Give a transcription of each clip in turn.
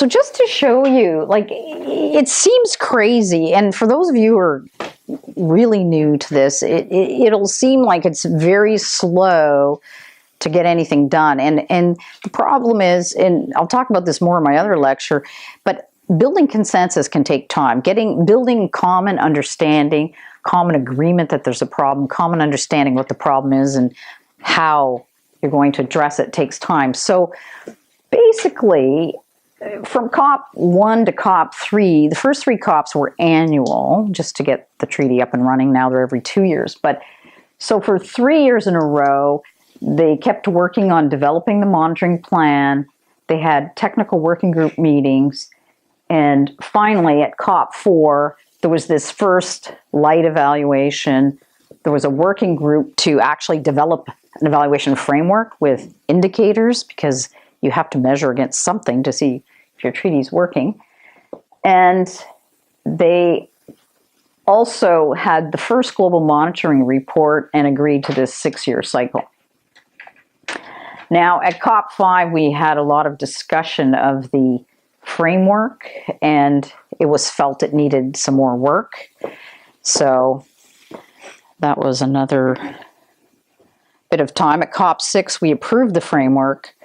So just to show you, like, it seems crazy, and for those of you who are really new to this, it'll seem like it's very slow to get anything done. And the problem is, and I'll talk about this more in my other lecture, but building consensus can take time. Building common understanding, common agreement that there's a problem, common understanding what the problem is and how you're going to address it takes time. So basically, from COP 1 to COP 3, the first 3 COPs were annual, just to get the treaty up and running. Now they're every 2 years. But so for 3 years in a row, they kept working on developing the monitoring plan. They had technical working group meetings. And finally, at COP 4, there was this first light evaluation. There was a working group to actually develop an evaluation framework with indicators, because you have to measure against something to see if your treaty is working. And they also had the first global monitoring report and agreed to this 6-year cycle. Now, at COP 5, we had a lot of discussion of the framework, and it was felt it needed some more work. So that was another bit of time. At COP 6, we approved the framework.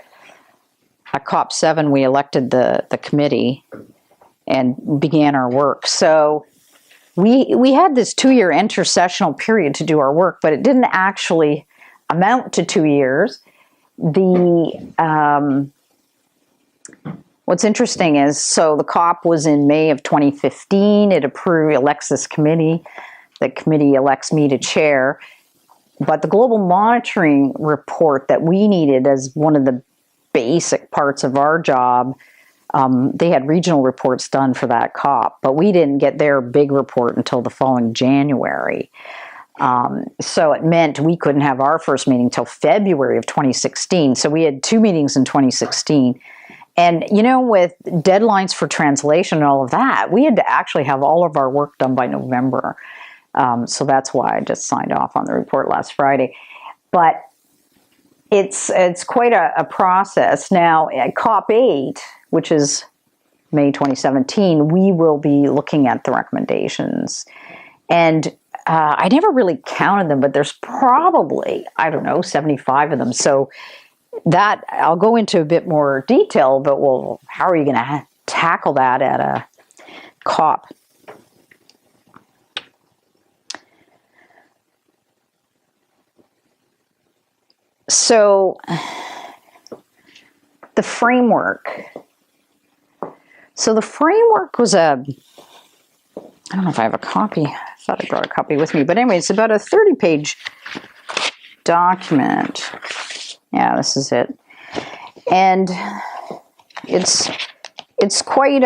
At COP 7, we elected the committee and began our work. So we had this 2-year intersessional period to do our work, but it didn't actually amount to 2 years. What's interesting is, so the COP was in May of 2015. It elects this committee. The committee elects me to chair. But the global monitoring report that we needed as one of the basic parts of our job, they had regional reports done for that COP, but we didn't get their big report until the following January. So it meant we couldn't have our first meeting till February of 2016. So we had 2 meetings in 2016. And, you know, with deadlines for translation and all of that, we had to actually have all of our work done by November. So that's why I just signed off on the report last Friday. But it's quite a process. Now, at COP 8, which is May 2017, we will be looking at the recommendations. And I never really counted them, but there's probably, 75 of them. So that, I'll go into a bit more detail, but how are you going to tackle that at a COP? So the framework. So the framework was I don't know if I have a copy. I thought I brought a copy with me. But anyway, it's about a 30-page document. Yeah, this is it. And it's quite,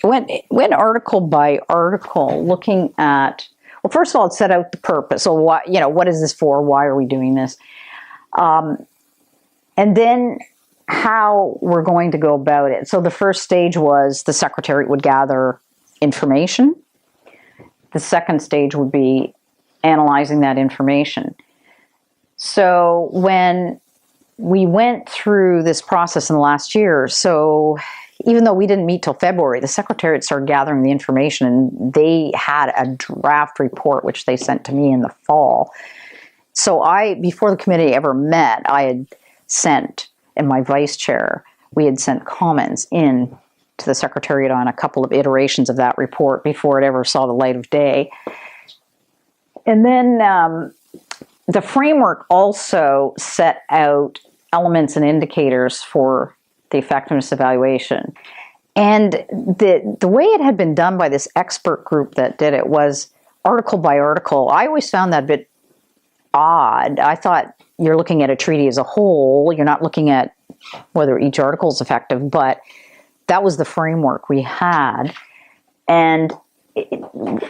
went article by article looking at, well, first of all, it set out the purpose. So what is this for? Why are we doing this? And then how we're going to go about it. So the first stage was the Secretariat would gather information. The second stage would be analyzing that information. So when we went through this process in the last year, so even though we didn't meet till February, the Secretariat started gathering the information, and they had a draft report which they sent to me in the fall. So before the committee ever met, I had sent, and my vice chair, we had sent comments in to the Secretariat on a couple of iterations of that report before it ever saw the light of day. And then the framework also set out elements and indicators for the effectiveness evaluation. And the way it had been done by this expert group that did it was article by article. I always found that a bit odd. I thought you're looking at a treaty as a whole. You're not looking at whether each article is effective, but that was the framework we had. And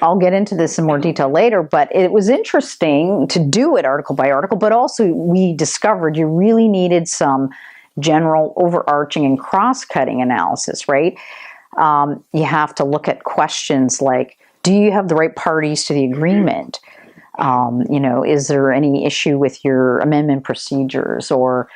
I'll get into this in more detail later, but it was interesting to do it article by article, but also we discovered you really needed some general overarching and cross-cutting analysis, right? You have to look at questions like, do you have the right parties to the agreement? Is there any issue with your amendment procedures? Or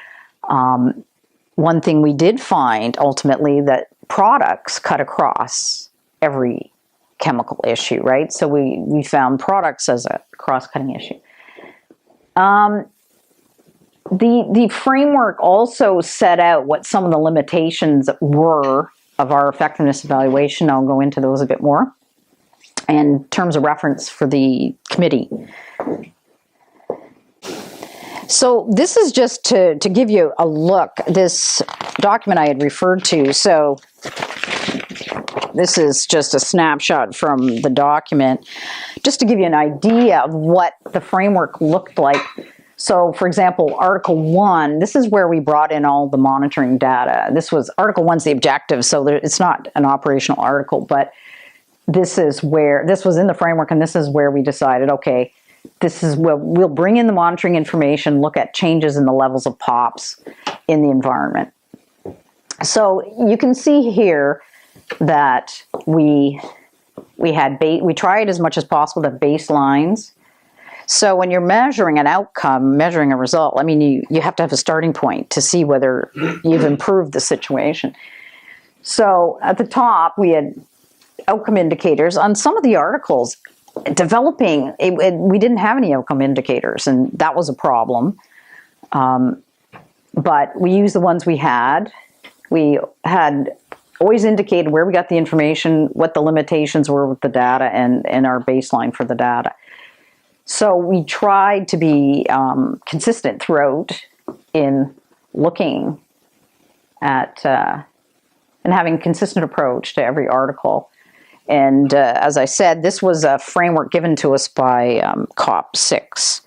one thing we did find ultimately that products cut across every chemical issue, right? So we found products as a cross-cutting issue. The framework also set out what some of the limitations were of our effectiveness evaluation. I'll go into those a bit more in terms of reference for the committee. So this is just to give you a look, this document I had referred to. So this is just a snapshot from the document, just to give you an idea of what the framework looked like. So, for example, Article 1, this is where we brought in all the monitoring data. This was, Article 1's the objective, so it's not an operational article, but this is where, this was in the framework, and this is where we decided, okay, this is where we'll bring in the monitoring information, look at changes in the levels of POPs in the environment. So you can see here that we tried as much as possible to have baselines. So when you're measuring an outcome, measuring a result, I mean, you have to have a starting point to see whether you've improved the situation. So at the top, we had outcome indicators. On some of the articles, developing, we didn't have any outcome indicators, and that was a problem. But we used the ones we had. We had always indicated where we got the information, what the limitations were with the data, and our baseline for the data. So we tried to be consistent throughout in looking at and having a consistent approach to every article. And as I said, this was a framework given to us by COP6.